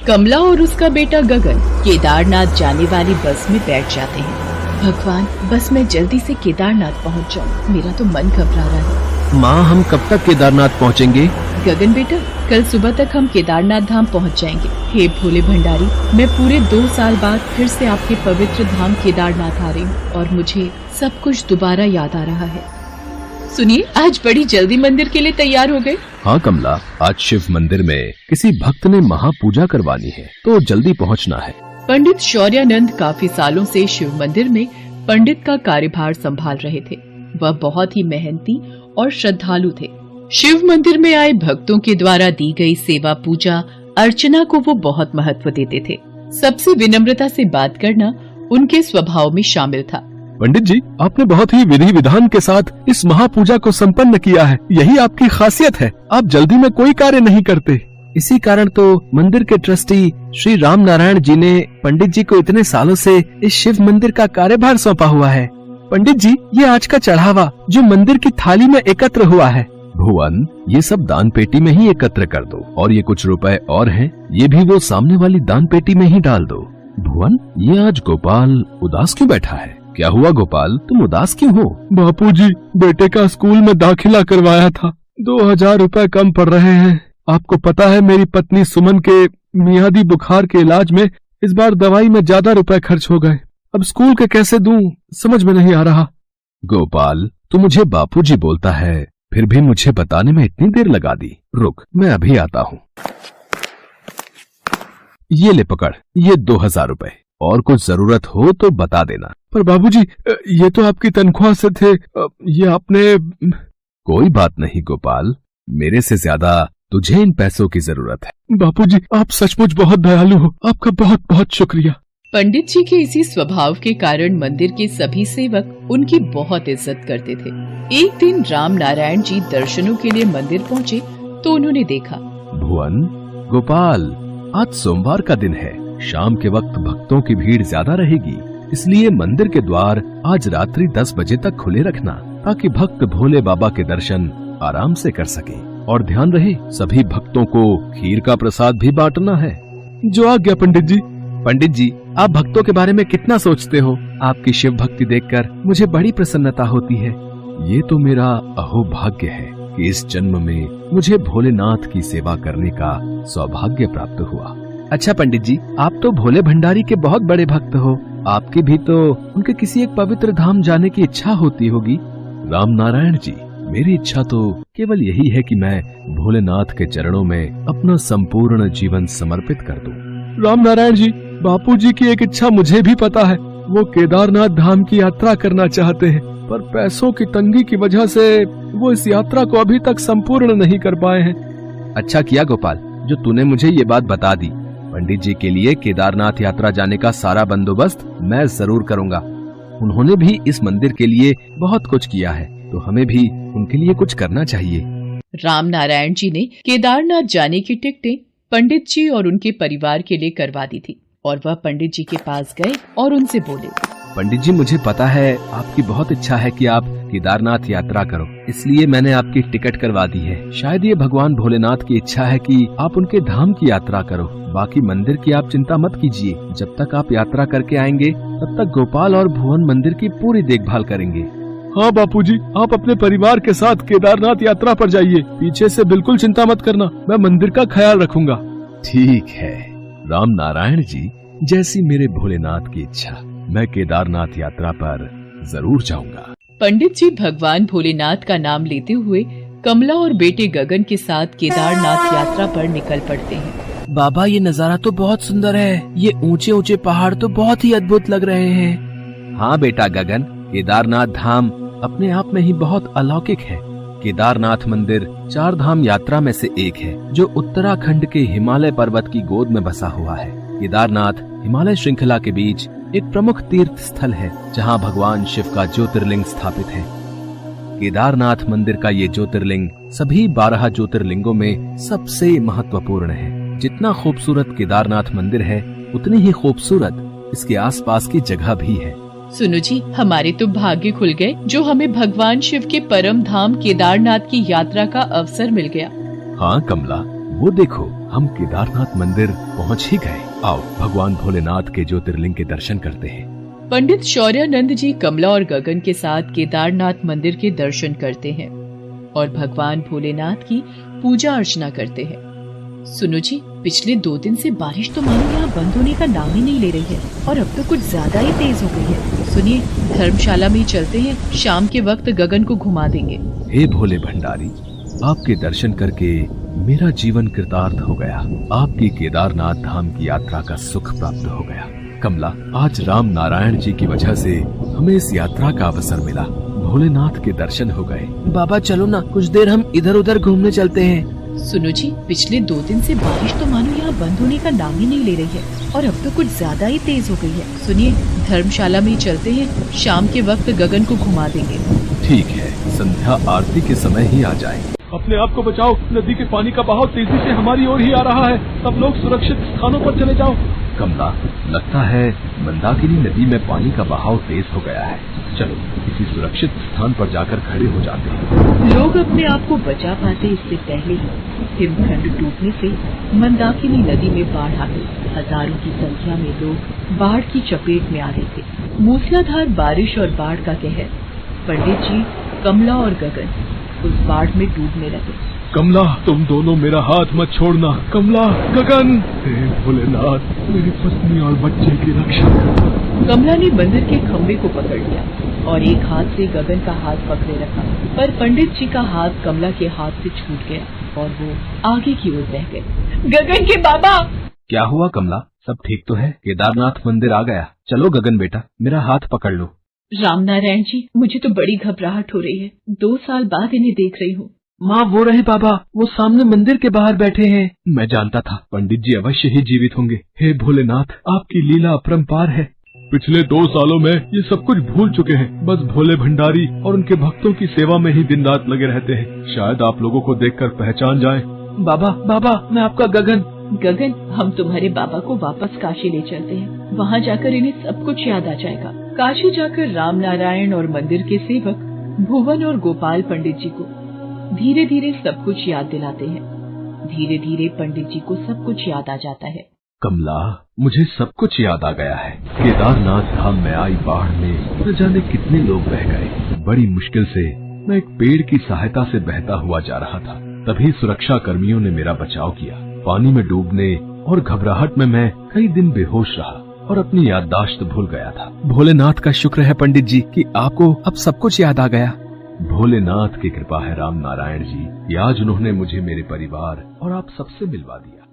कमला और उसका बेटा गगन केदारनाथ जाने वाली बस में बैठ जाते हैं। भगवान, बस मैं जल्दी से केदारनाथ पहुंच जाऊं, मेरा तो मन घबरा रहा है। माँ, हम कब तक केदारनाथ पहुँचेंगे? गगन बेटा, कल सुबह तक हम केदारनाथ धाम पहुंच जाएंगे। हे भोले भंडारी, मैं पूरे 2 साल बाद फिर से आपके पवित्र धाम केदारनाथ आ रही हूँ और मुझे सब कुछ दोबारा याद आ रहा है। सुनिए, आज बड़ी जल्दी मंदिर के लिए तैयार हो गए। हाँ कमला, आज शिव मंदिर में किसी भक्त ने महापूजा करवानी है तो जल्दी पहुँचना है। पंडित शौर्यानंद काफी सालों से शिव मंदिर में पंडित का कार्यभार संभाल रहे थे। वह बहुत ही मेहनती और श्रद्धालु थे। शिव मंदिर में आए भक्तों के द्वारा दी गई सेवा, पूजा अर्चना को वो बहुत महत्व देते थे। सबसे विनम्रता से बात करना उनके स्वभाव में शामिल था। पंडित जी, आपने बहुत ही विधि विधान के साथ इस महापूजा को संपन्न किया है। यही आपकी खासियत है। आप जल्दी में कोई कार्य नहीं करते। इसी कारण तो मंदिर के ट्रस्टी श्री राम नारायण जी ने पंडित जी को इतने सालों से इस शिव मंदिर का कार्यभार सौंपा हुआ है। पंडित जी, ये आज का चढ़ावा जो मंदिर की थाली में एकत्र हुआ है। भुवन, ये सब दान पेटी में ही एकत्र कर दो और ये कुछ रुपए और हैं, ये भी वो सामने वाली दान पेटी में ही डाल दो। भुवन, ये आज गोपाल उदास क्यों बैठा है? क्या हुआ गोपाल, तुम उदास क्यों हो? बापूजी, बेटे का स्कूल में दाखिला करवाया था, 2000 रुपए कम पड़ रहे हैं। आपको पता है मेरी पत्नी सुमन के मियादी बुखार के इलाज में इस बार दवाई में ज्यादा रुपए खर्च हो गए। अब स्कूल के कैसे दूं, समझ में नहीं आ रहा। गोपाल, तू मुझे बापूजी बोलता है, फिर भी मुझे बताने में इतनी देर लगा दी। रुक, मैं अभी आता हूँ। ये ले पकड़, ये 2000 रुपए, और कुछ जरूरत हो तो बता देना। पर बाबूजी, ये तो आपकी तनख्वाह से थे, ये आपने। कोई बात नहीं गोपाल, मेरे से ज्यादा तुझे इन पैसों की जरूरत है। बापूजी, आप सचमुच बहुत दयालु हो, आपका बहुत बहुत शुक्रिया। पंडित जी के इसी स्वभाव के कारण मंदिर के सभी सेवक उनकी बहुत इज्जत करते थे। एक दिन राम नारायण जी दर्शनों के लिए मंदिर पहुँचे तो उन्होंने देखा। भुवन, गोपाल, आज सोमवार का दिन है, शाम के वक्त भक्तों की भीड़ ज्यादा रहेगी, इसलिए मंदिर के द्वार आज रात्रि 10 बजे तक खुले रखना, ताकि भक्त भोले बाबा के दर्शन आराम से कर सके। और ध्यान रहे, सभी भक्तों को खीर का प्रसाद भी बांटना है। जो आज्ञा पंडित जी। पंडित जी, आप भक्तों के बारे में कितना सोचते हो? आपकी शिव भक्ति देखकर मुझे बड़ी प्रसन्नता होती है। ये तो मेरा अहोभाग्य है कि इस जन्म में मुझे भोलेनाथ की सेवा करने का सौभाग्य प्राप्त हुआ। अच्छा पंडित जी, आप तो भोले भंडारी के बहुत बड़े भक्त हो, आपकी भी तो उनके किसी एक पवित्र धाम जाने की इच्छा होती होगी। राम नारायण जी, मेरी इच्छा तो केवल यही है कि मैं भोलेनाथ के चरणों में अपना संपूर्ण जीवन समर्पित कर दूं। राम नारायण जी, बापूजी की एक इच्छा मुझे भी पता है, वो केदारनाथ धाम की यात्रा करना चाहते हैं, पर पैसों की तंगी की वजह से वो इस यात्रा को अभी तक संपूर्ण नहीं कर पाए हैं। अच्छा किया गोपाल, जो तूने मुझे ये बात बता दी। पंडित जी के लिए केदारनाथ यात्रा जाने का सारा बंदोबस्त मैं जरूर करूंगा। उन्होंने भी इस मंदिर के लिए बहुत कुछ किया है, तो हमें भी उनके लिए कुछ करना चाहिए। राम नारायण जी ने केदारनाथ जाने की टिकटें पंडित जी और उनके परिवार के लिए करवा दी थी और वह पंडित जी के पास गए और उनसे बोले। पंडित जी, मुझे पता है आपकी बहुत इच्छा है कि आप केदारनाथ यात्रा करो, इसलिए मैंने आपकी टिकट करवा दी है। शायद ये भगवान भोलेनाथ की इच्छा है कि आप उनके धाम की यात्रा करो। बाकी मंदिर की आप चिंता मत कीजिए, जब तक आप यात्रा करके आएंगे तब तक गोपाल और भुवन मंदिर की पूरी देखभाल करेंगे। हाँ बापूजी, आप अपने परिवार के साथ केदारनाथ यात्रा पर जाइए, पीछे से बिल्कुल चिंता मत करना, मैं मंदिर का ख्याल रखूंगा। ठीक है राम नारायण जी, जैसी मेरे भोलेनाथ की इच्छा, मैं केदारनाथ यात्रा पर जरूर जाऊंगा। पंडित जी भगवान भोलेनाथ का नाम लेते हुए कमला और बेटे गगन के साथ केदारनाथ यात्रा पर निकल पड़ते हैं। बाबा, ये नज़ारा तो बहुत सुंदर है, ये ऊंचे ऊंचे पहाड़ तो बहुत ही अद्भुत लग रहे हैं। हाँ बेटा गगन, केदारनाथ धाम अपने आप में ही बहुत अलौकिक है। केदारनाथ मंदिर 4 धाम यात्रा में से एक है, जो उत्तराखंड के हिमालय पर्वत की गोद में बसा हुआ है। केदारनाथ हिमालय श्रृंखला के बीच एक प्रमुख तीर्थ स्थल है, जहां भगवान शिव का ज्योतिर्लिंग स्थापित है। केदारनाथ मंदिर का ये ज्योतिर्लिंग सभी 12 ज्योतिर्लिंगों में सबसे महत्वपूर्ण है। जितना खूबसूरत केदारनाथ मंदिर है, उतनी ही खूबसूरत इसके आसपास की जगह भी है। सुनो जी, हमारे तो भाग्य खुल गए जो हमें भगवान शिव के परम धाम केदारनाथ की यात्रा का अवसर मिल गया। हाँ कमला, वो देखो, हम केदारनाथ मंदिर पहुंच ही गए। आओ भगवान भोलेनाथ के ज्योतिर्लिंग के दर्शन करते हैं। पंडित शौर्यानंद जी कमला और गगन के साथ केदारनाथ मंदिर के दर्शन करते हैं और भगवान भोलेनाथ की पूजा अर्चना करते हैं। सुनो जी, पिछले 2 दिन से बारिश तो मानो यहाँ बंद होने का नाम ही नहीं ले रही है और अब तो कुछ ज्यादा ही तेज हो गई है। सुनिए, धर्मशाला में ही चलते हैं, शाम के वक्त गगन को घुमा देंगे। हे भोले भंडारी, आपके दर्शन करके मेरा जीवन कृतार्थ हो गया। आपकी केदारनाथ धाम की यात्रा का सुख प्राप्त हो गया। कमला, आज राम नारायण जी की वजह से हमें इस यात्रा का अवसर मिला। भोलेनाथ के दर्शन हो गए। बाबा चलो ना, कुछ देर हम इधर उधर घूमने चलते हैं। सुनो जी, पिछले 2 दिन से बारिश तो मानो यहाँ बंद होने का नाम ही नहीं ले रही है और अब तो कुछ ज्यादा ही तेज हो गई है। सुनिए, धर्मशाला में ही चलते हैं, शाम के वक्त गगन को घुमा देंगे। ठीक है, संध्या आरती के समय ही आ जाए। अपने आप को बचाओ, नदी के पानी का बहाव तेजी से हमारी ओर ही आ रहा है। सब लोग सुरक्षित स्थानों पर चले जाओ। कमला, लगता है मंदाकिनी नदी में पानी का बहाव तेज हो गया है। चलो किसी सुरक्षित स्थान पर जाकर खड़े हो जाते हैं। लोग अपने आप को बचा पाते इससे पहले ही हिमखंड टूटने से मंदाकिनी नदी में बाढ़ आ गई। हजारों की संख्या में लोग बाढ़ की चपेट में आ गए थे। मूसलाधार बारिश और बाढ़ का कहर। पंडित जी, कमला और गगन उस बाढ़ में डूबने लगे। कमला, तुम दोनों मेरा हाथ मत छोड़ना। कमला, गगन, हे भोलेनाथ, मेरी पत्नी और बच्चे की रक्षा करो। कमला ने मंदिर के खंभे को पकड़ लिया और एक हाथ से गगन का हाथ पकड़े रखा, पर पंडित जी का हाथ कमला के हाथ से छूट गया और वो आगे की ओर बह गए। गगन के बाबा! क्या हुआ कमला, सब ठीक तो है? केदारनाथ मंदिर आ गया। चलो गगन बेटा, मेरा हाथ पकड़ लो। राम नारायण जी, मुझे तो बड़ी घबराहट हो रही है। 2 साल बाद इन्हें देख रही हूँ। माँ वो रहे बाबा, वो सामने मंदिर के बाहर बैठे हैं। मैं जानता था पंडित जी अवश्य ही जीवित होंगे। हे भोलेनाथ, आपकी लीला अपरंपार है। पिछले 2 सालों में ये सब कुछ भूल चुके हैं। बस भोले भंडारी और उनके भक्तों की सेवा में ही दिन रात लगे रहते हैं। शायद आप लोगों को देखकर पहचान जाएं। बाबा, मैं आपका गगन। गगन, हम तुम्हारे बाबा को वापस काशी ले चलते हैं। वहाँ जाकर इन्हें सब कुछ याद आ जाएगा। काशी जाकर राम नारायण और मंदिर के सेवक भुवन और गोपाल पंडित जी को धीरे धीरे सब कुछ याद दिलाते हैं। धीरे धीरे पंडित जी को सब कुछ याद आ जाता है। कमला, मुझे सब कुछ याद आ गया है। केदारनाथ धाम में आई बाढ़ में न जाने कितने लोग बह गए। बड़ी मुश्किल से मैं एक पेड़ की सहायता से बहता हुआ जा रहा था। तभी सुरक्षा कर्मियों ने मेरा बचाव किया। पानी में डूबने और घबराहट में मैं कई दिन बेहोश रहा और अपनी याददाश्त भूल गया था। भोलेनाथ का शुक्र है पंडित जी कि आपको अब सब कुछ याद आ गया। भोलेनाथ की कृपा है राम नारायण जी कि आज उन्होंने मुझे मेरे परिवार और आप सबसे मिलवा दिया।